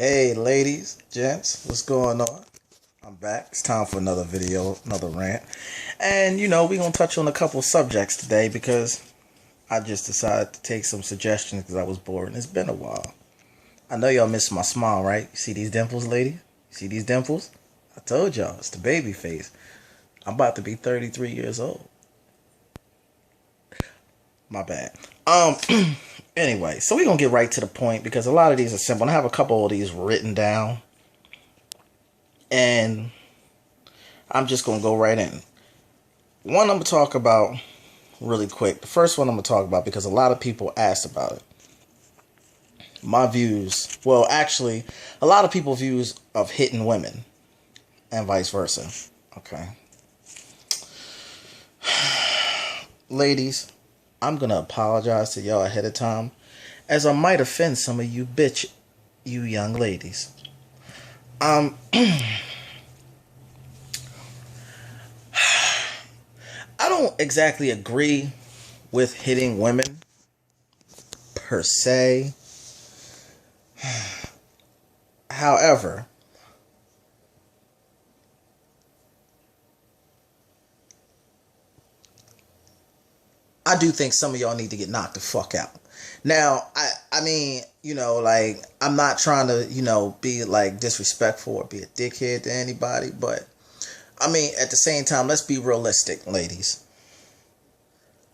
Hey ladies, gents, what's going on? I'm back. It's time for another video, another rant. And we're going to touch on a couple subjects today because I just decided to take some suggestions because I was bored and it's been a while. I know y'all miss my smile, right? You see these dimples, lady? You see these dimples? I told y'all, it's the baby face. I'm about to be 33 years old. My bad. Anyway, so we're going to get right to the point because a lot of these are simple. And I have a couple of these written down. And I'm just going to go right in. One I'm going to talk about really quick. The first one I'm going to talk about because a lot of people asked about it. My views. Well, actually, a lot of people's views of hitting women and vice versa. Okay. Ladies, I'm going to apologize to y'all ahead of time, as I might offend some of you you young ladies. I don't exactly agree with hitting women, per se. However, I do think some of y'all need to get knocked the fuck out. Now, I mean, like, I'm not trying to, be, like, disrespectful or be a dickhead to anybody, but, I mean, at the same time, let's be realistic, ladies.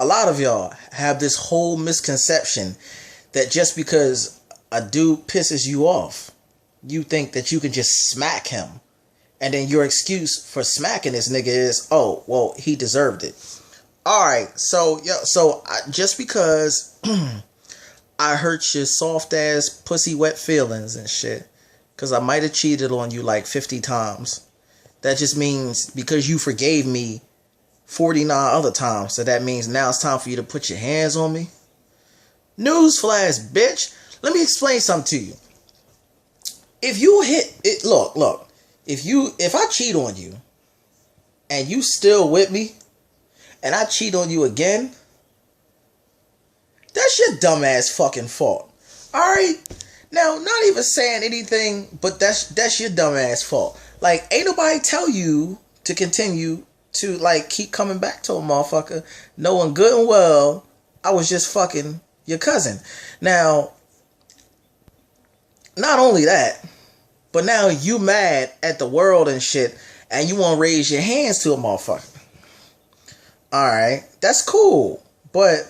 A lot of y'all have this whole misconception that just because a dude pisses you off, you think that you can just smack him. And then your excuse for smacking this nigga is, oh, well, he deserved it. Alright, so just because I hurt your soft ass pussy wet feelings and shit, because I might have cheated on you like 50 times, that just means because you forgave me 49 other times, so that means now it's time for you to put your hands on me? Newsflash, bitch. Let me explain something to you. If you hit it, look, if I cheat on you and you still with me, and I cheat on you again, that's your dumbass fucking fault. Alright? Now, not even saying anything, but that's your dumbass fault. Like, ain't nobody tell you to continue to, like, keep coming back to a motherfucker, knowing good and well I was just fucking your cousin. Now, not only that, but now you mad at the world and shit, and you want to raise your hands to a motherfucker. Alright, that's cool. But,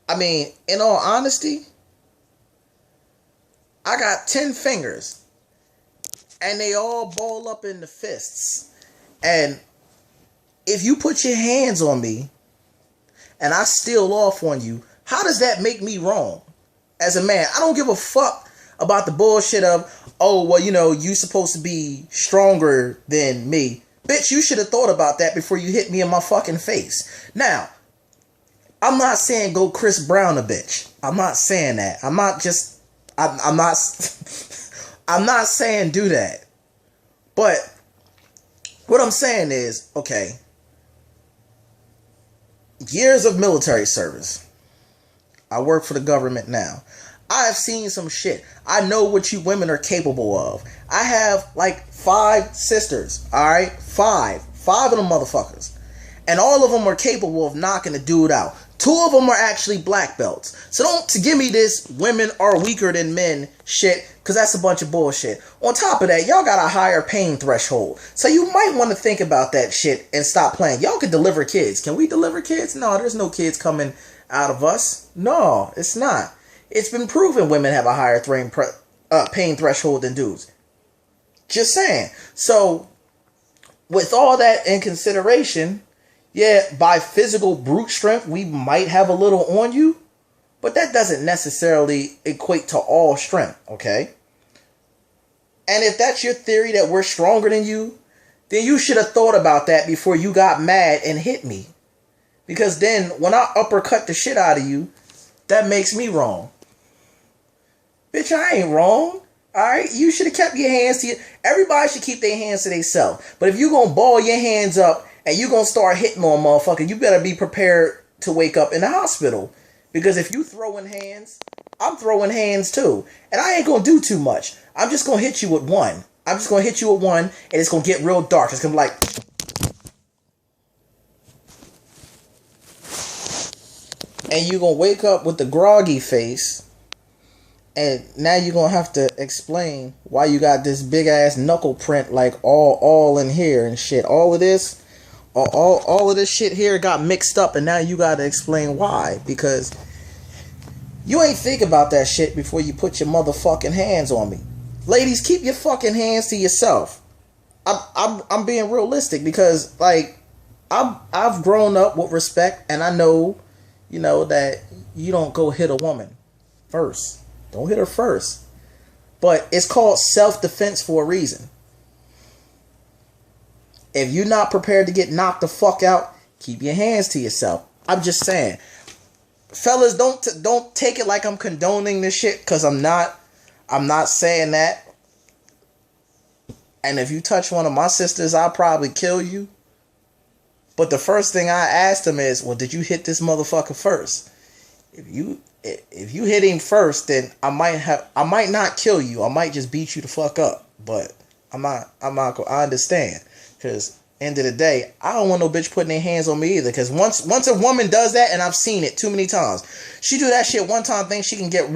I mean, in all honesty, I got 10 fingers. And they all ball up in the fists. And if you put your hands on me, and I steal off on you, how does that make me wrong? As a man, I don't give a fuck about the bullshit of, oh, well, you supposed to be stronger than me. Bitch, you should have thought about that before you hit me in my fucking face. Now, I'm not saying go Chris Brown a bitch. I'm not saying that. I'm not I'm not saying do that. But what I'm saying is, okay, years of military service. I work for the government now. I have seen some shit. I know what you women are capable of. I have like 5 sisters, alright? 5 of them motherfuckers. And all of them are capable of knocking a dude out. 2 of them are actually black belts. So don't give me this women are weaker than men shit, because that's a bunch of bullshit. On top of that, y'all got a higher pain threshold. So you might want to think about that shit and stop playing. Y'all can deliver kids. Can we deliver kids? No, there's no kids coming out of us. No, it's not. It's been proven women have a higher pain threshold than dudes. Just saying. So, with all that in consideration, yeah, by physical brute strength, we might have a little on you, but that doesn't necessarily equate to all strength, okay? And if that's your theory that we're stronger than you, then you should have thought about that before you got mad and hit me. Because then, when I uppercut the shit out of you, that makes me wrong. Bitch, I ain't wrong. Alright? You should have kept your hands to you. Everybody should keep their hands to themselves. But if you gonna ball your hands up and you gonna start hitting on motherfucker, you better be prepared to wake up in the hospital. Because if you throwing hands, I'm throwing hands too. And I ain't gonna do too much. I'm just gonna hit you with one. I'm just gonna hit you with one, and it's gonna get real dark. It's gonna be like, and you're gonna wake up with the groggy face, and now you're gonna have to explain why you got this big ass knuckle print like all in here and shit. All of this, all of this shit here got mixed up, and now you gotta explain why, because you ain't think about that shit before you put your motherfucking hands on me. Ladies, keep your fucking hands to yourself. I'm being realistic, because like I've grown up with respect, and I know, you know, that you don't go hit a woman first. Don't hit her first. But it's called self-defense for a reason. If you're not prepared to get knocked the fuck out, keep your hands to yourself. I'm just saying. Fellas, don't take it like I'm condoning this shit, because I'm not saying that. And if you touch one of my sisters, I'll probably kill you. But the first thing I asked him is, well, did you hit this motherfucker first? If you hit him first, then I might not kill you. I might just beat you the fuck up. But I understand, because end of the day, I don't want no bitch putting their hands on me either. Because once a woman does that, and I've seen it too many times, she do that shit one time, thinks she can get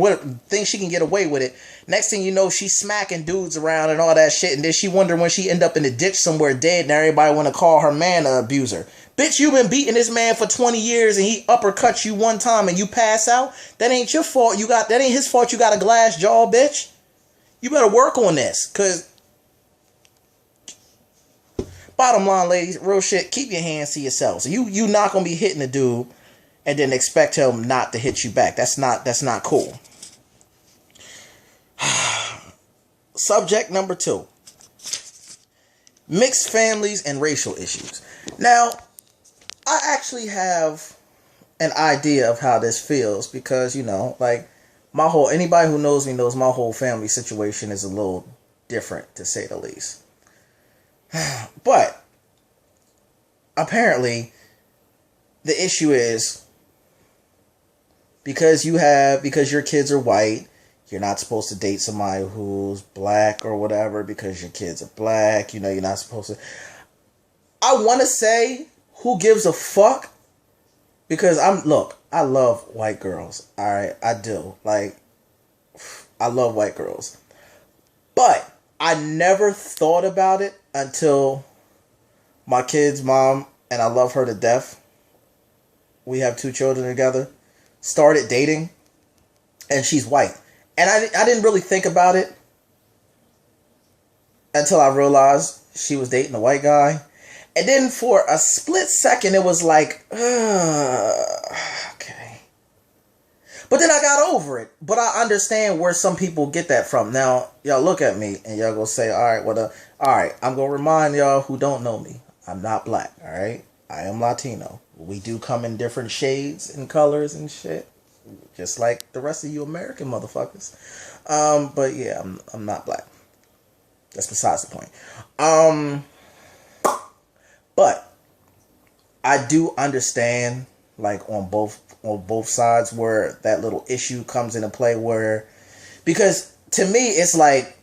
away with it. Next thing you know, she's smacking dudes around and all that shit, and then she wonder when she end up in the ditch somewhere dead, and everybody want to call her man an abuser. Bitch, you been beating this man for 20 years, and he uppercuts you one time, and you pass out. That ain't your fault. That ain't his fault. You got a glass jaw, bitch. You better work on this, because bottom line, ladies, real shit, keep your hands to yourself. So you not gonna be hitting a dude and then expect him not to hit you back. That's not cool. Subject number 2. Mixed families and racial issues. Now, I actually have an idea of how this feels, because, you know, like, anybody who knows me knows my whole family situation is a little different, to say the least. But apparently the issue is, because your kids are white, you're not supposed to date somebody who's black or whatever, because your kids are black. You know, you're not supposed to. I want to say, who gives a fuck? Because I love white girls. All right, I do. Like, I love white girls. But I never thought about it until my kid's mom, and I love her to death, we have 2 children together, started dating, and she's white. And I didn't really think about it until I realized she was dating a white guy. And then for a split second, it was like, okay. But then I got over it. But I understand where some people get that from. Now, y'all look at me and y'all gonna say, all right, I'm gonna remind y'all who don't know me. I'm not black, all right? I am Latino. We do come in different shades and colors and shit, just like the rest of you American motherfuckers. But yeah, I'm not black. That's besides the point. But I do understand, like, on both sides, where that little issue comes into play, where, because to me it's like,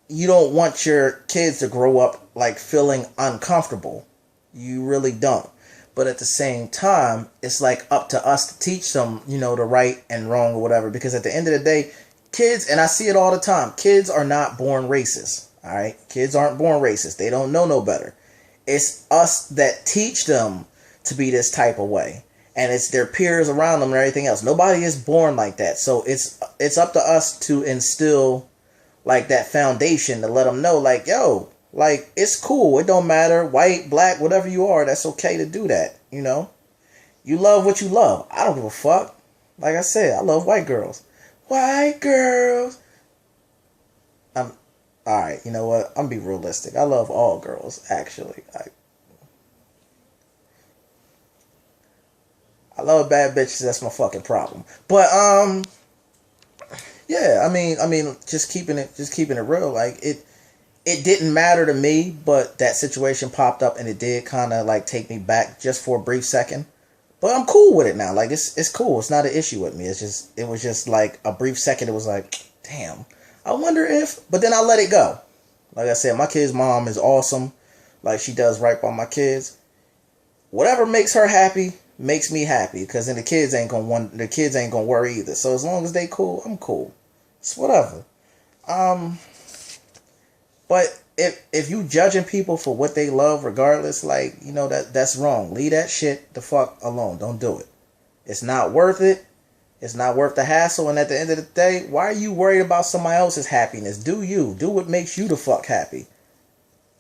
you don't want your kids to grow up like feeling uncomfortable. You really don't. But at the same time, it's like up to us to teach them, you know, the right and wrong or whatever. Because at the end of the day, kids, and I see it all the time, kids are not born racist. All right? Kids aren't born racist. They don't know no better. It's us that teach them to be this type of way. And it's their peers around them and everything else. Nobody is born like that. So it's up to us to instill, like, that foundation, to let them know, like, yo, like, it's cool. It don't matter. White, black, whatever you are, that's okay to do that, you know? You love what you love. I don't give a fuck. Like I said, I love white girls. White girls. Alright, you know what? I'm gonna be realistic. I love all girls, actually. I love bad bitches. That's my fucking problem. But, yeah, I mean, just keeping it real. Like, it didn't matter to me, but that situation popped up, and it did kind of like take me back just for a brief second. But I'm cool with it now. Like, it's cool. It's not an issue with me. It was just like a brief second. It was like, damn, I wonder if, but then I let it go. Like I said, my kid's mom is awesome. Like, she does right by my kids. Whatever makes her happy makes me happy, because then the kids ain't gonna worry either. So as long as they cool, I'm cool. It's whatever. But if you judging people for what they love, regardless, like, you know, that's wrong. Leave that shit the fuck alone. Don't do it. It's not worth it. It's not worth the hassle. And at the end of the day, why are you worried about somebody else's happiness? Do you. Do what makes you the fuck happy.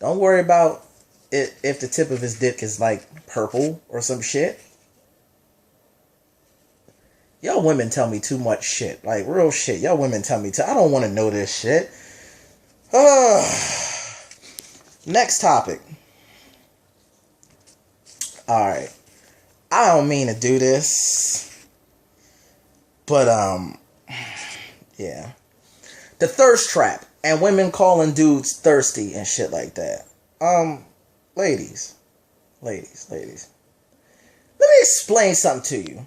Don't worry about it if the tip of his dick is like purple or some shit. Y'all women tell me too much shit. Like, real shit. Y'all women tell me I don't want to know this shit. Next topic. Alright. I don't mean to do this. But, yeah. The thirst trap. And women calling dudes thirsty and shit like that. Ladies. Let me explain something to you.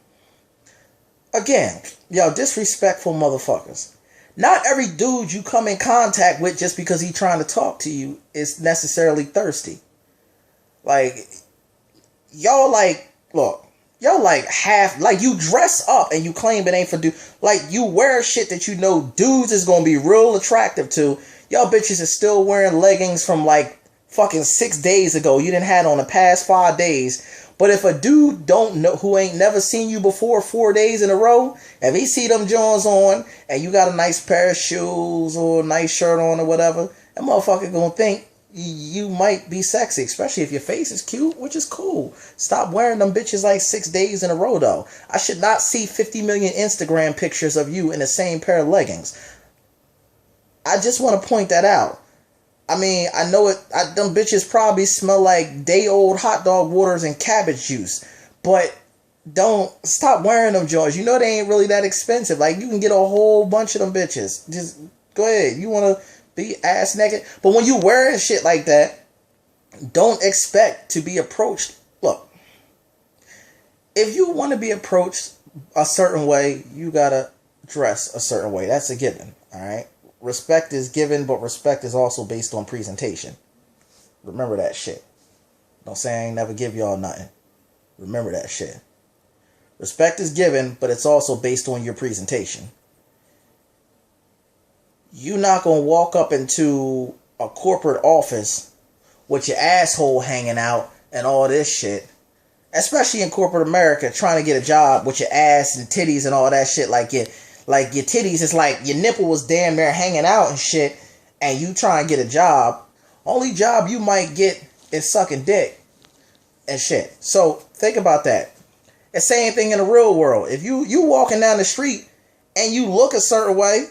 Again, y'all disrespectful motherfuckers. Not every dude you come in contact with just because he's trying to talk to you is necessarily thirsty. Like, y'all like, look, y'all like half, like you dress up and you claim it ain't for dude. Like, you wear shit that you know dudes is gonna be real attractive to. Y'all bitches is still wearing leggings from like fucking 6 days ago. You didn't have on the past 5 days. But if a dude don't know, who ain't never seen you before 4 days in a row, if he see them Jones on and you got a nice pair of shoes or a nice shirt on or whatever, that motherfucker gonna think you might be sexy, especially if your face is cute, which is cool. Stop wearing them bitches like 6 days in a row though. I should not see 50 million Instagram pictures of you in the same pair of leggings. I just want to point that out. I mean, I know it. Them bitches probably smell like day-old hot dog waters and cabbage juice. But don't stop wearing them joints. You know they ain't really that expensive. Like, you can get a whole bunch of them bitches. Just go ahead. You want to be ass naked? But when you wearing shit like that, don't expect to be approached. Look, if you want to be approached a certain way, you got to dress a certain way. That's a given. All right? Respect is given, but respect is also based on presentation. Remember that shit. Don't say I ain't never give y'all nothing. Remember that shit. Respect is given, but it's also based on your presentation. You're not going to walk up into a corporate office with your asshole hanging out and all this shit. Especially in corporate America, trying to get a job with your ass and titties and all that shit like it. Like, your titties is like your nipple was damn near hanging out and shit, and you try and get a job. Only job you might get is sucking dick and shit. So think about that. It's the same thing in the real world. If you walking down the street and you look a certain way,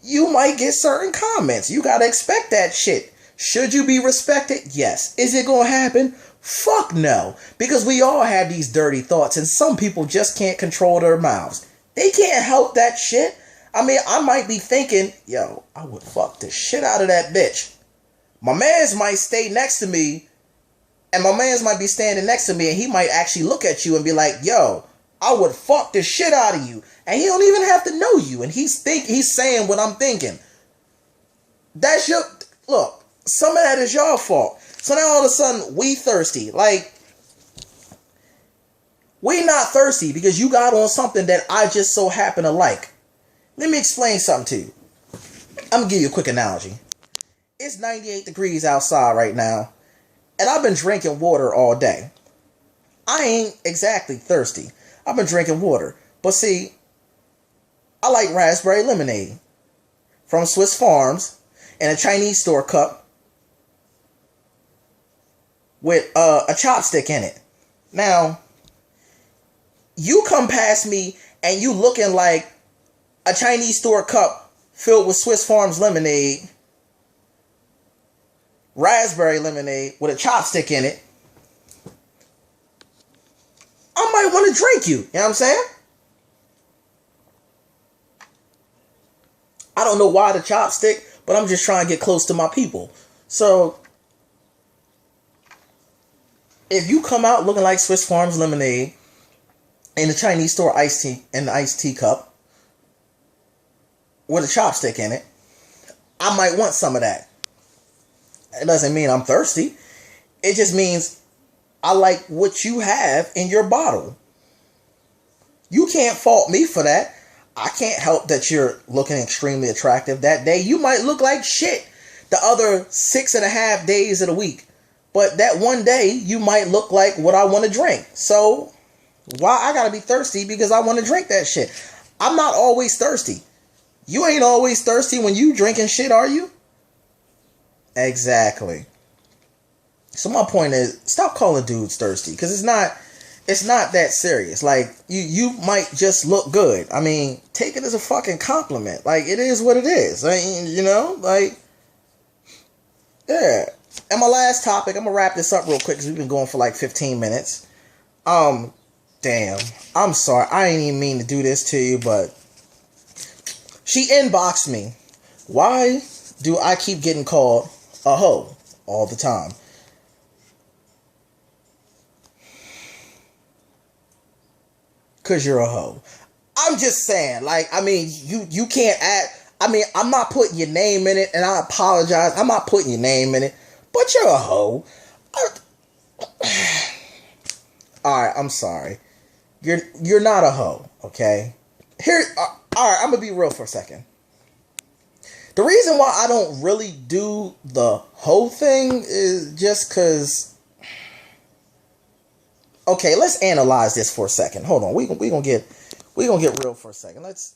you might get certain comments. You gotta expect that shit. Should you be respected? Yes. Is it gonna happen? Fuck no. Because we all have these dirty thoughts, and some people just can't control their mouths. They can't help that shit. I mean, I might be thinking, yo, I would fuck the shit out of that bitch. My mans might stay next to me, and my mans might be standing next to me, and he might actually look at you and be like, yo, I would fuck the shit out of you. And he don't even have to know you, and he's saying what I'm thinking. That's your, look, some of that is your fault. So now all of a sudden, we thirsty. Like, we not thirsty because you got on something that I just so happen to like. Let me explain something to you. I'm going to give you a quick analogy. It's 98 degrees outside right now, and I've been drinking water all day. I ain't exactly thirsty. I've been drinking water. But see, I like raspberry lemonade from Swiss Farms in a Chinese store cup with a chopstick in it. Now, you come past me and you looking like a Chinese store cup filled with Swiss Farms lemonade, raspberry lemonade with a chopstick in it. I might want to drink you. You know what I'm saying? I don't know why the chopstick, but I'm just trying to get close to my people. So, if you come out looking like Swiss Farms lemonade, in the Chinese store iced tea in the iced tea cup with a chopstick in it, I might want some of that. It doesn't mean I'm thirsty. It just means I like what you have in your bottle. You can't fault me for that. I can't help that you're looking extremely attractive that day. You might look like shit the other 6.5 days of the week. But that one day, you might look like what I want to drink. So, why I gotta be thirsty because I want to drink that shit? I'm not always thirsty. You ain't always thirsty when you drinking shit, are you? Exactly. So my point is, stop calling dudes thirsty, because it's not that serious. Like, you might just look good. I mean, take it as a fucking compliment. Like, it is what it is. I mean, you know, like, yeah. And my last topic, I'm gonna wrap this up real quick because we've been going for like 15 minutes. Damn. I'm sorry. I ain't even mean to do this to you, but she inboxed me. Why do I keep getting called a hoe all the time? Because you're a hoe. I'm just saying, like, I mean, you can't add, I mean, I'm not putting your name in it, and I apologize. I'm not putting your name in it, but you're a hoe. Alright, I'm sorry. You're not a hoe, okay? Here, alright, I'm gonna be real for a second. The reason why I don't really do the hoe thing is just because... Okay, let's analyze this for a second. Hold on, we gonna get real for a second. Let's...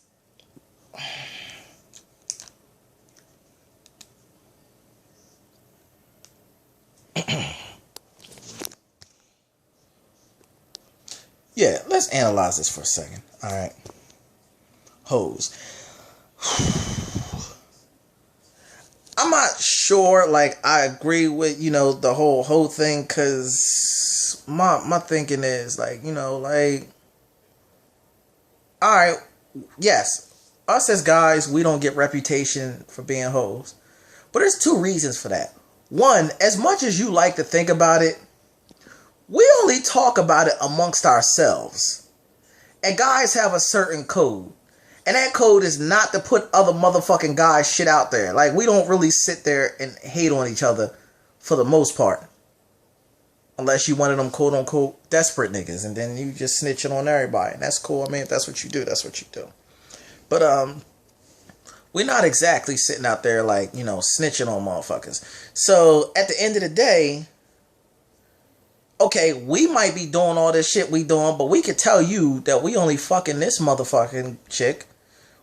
Yeah, let's analyze this for a second. All right. Hoes. I'm not sure, like, I agree with, you know, the whole hoe thing, because my thinking is, like, you know, like, all right, yes, us as guys, we don't get reputation for being hoes. But there's two reasons for that. One, as much as you like to think about it, we only talk about it amongst ourselves. And guys have a certain code. And that code is not to put other motherfucking guys shit out there. Like, we don't really sit there and hate on each other for the most part. Unless you one of them quote unquote desperate niggas. And then you just snitching on everybody. And that's cool. I mean, if that's what you do, that's what you do. But, we're not exactly sitting out there like, you know, snitching on motherfuckers. So, at the end of the day... Okay, we might be doing all this shit we doing, but we could tell you that we only fucking this motherfucking chick.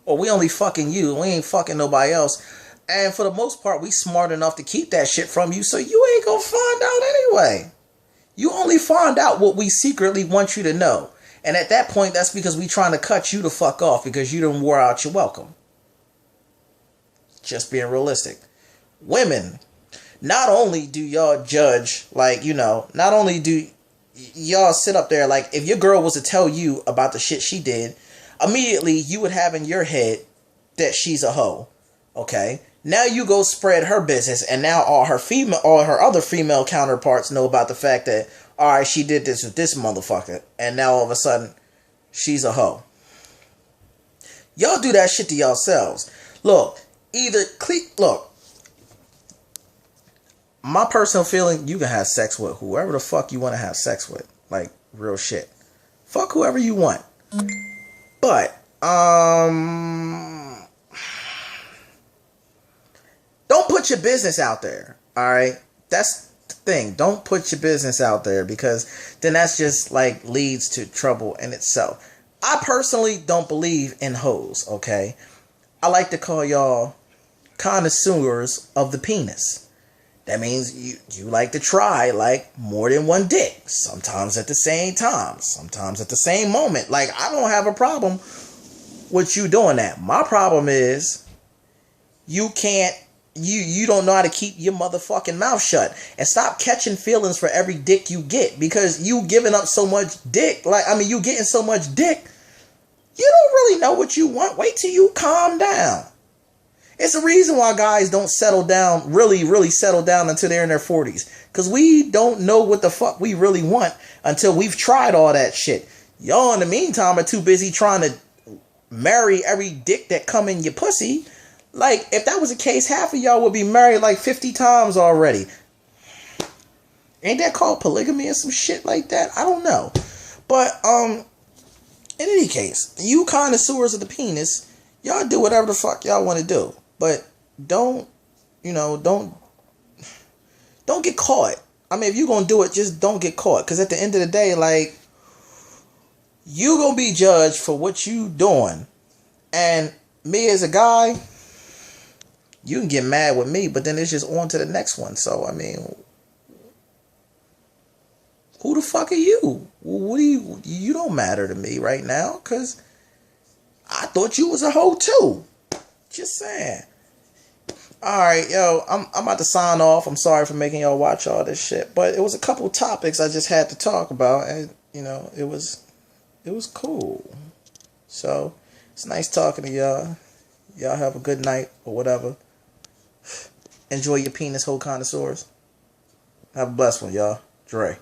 Or we only fucking you. We ain't fucking nobody else. And for the most part, we smart enough to keep that shit from you, so you ain't gonna find out anyway. You only find out what we secretly want you to know. And at that point, that's because we trying to cut you the fuck off because you done wore out your welcome. Just being realistic. Women... Not only do y'all judge, like, you know, not only do y'all sit up there, like, if your girl was to tell you about the shit she did, immediately you would have in your head that she's a hoe, okay? Now you go spread her business, and now all her other female counterparts know about the fact that, alright, she did this with this motherfucker, and now all of a sudden, she's a hoe. Y'all do that shit to yourselves. Look, my personal feeling, you can have sex with whoever the fuck you want to have sex with. Like, real shit. Fuck whoever you want. But, don't put your business out there. Alright? That's the thing. Don't put your business out there, because then that's just, like, leads to trouble in itself. I personally don't believe in hoes, okay? I like to call y'all connoisseurs of the penis. That means you like to try, like, more than one dick. Sometimes at the same time. Sometimes at the same moment. Like, I don't have a problem with you doing that. My problem is you don't know how to keep your motherfucking mouth shut. And stop catching feelings for every dick you get. Because you giving up so much dick. Like, I mean, you getting so much dick. You don't really know what you want. Wait till you calm down. It's the reason why guys don't settle down, really settle down until they're in their 40s. Because we don't know what the fuck we really want until we've tried all that shit. Y'all in the meantime are too busy trying to marry every dick that come in your pussy. Like, if that was the case, half of y'all would be married like 50 times already. Ain't that called polygamy or some shit like that? I don't know. But, in any case, you connoisseurs of the penis, y'all do whatever the fuck y'all want to do. But don't get caught. I mean, if you're going to do it, just don't get caught. Because at the end of the day, like, you going to be judged for what you doing. And me as a guy, you can get mad with me, but then it's just on to the next one. So, I mean, who the fuck are you? What do you don't matter to me right now, because I thought you was a hoe too. Just saying. Alright, yo, I'm about to sign off. I'm sorry for making y'all watch all this shit, but it was a couple topics I just had to talk about, and, you know, it was cool. So, it's nice talking to y'all. Y'all have a good night, or whatever. Enjoy your penis hole connoisseurs. Have a blessed one, y'all. Dre.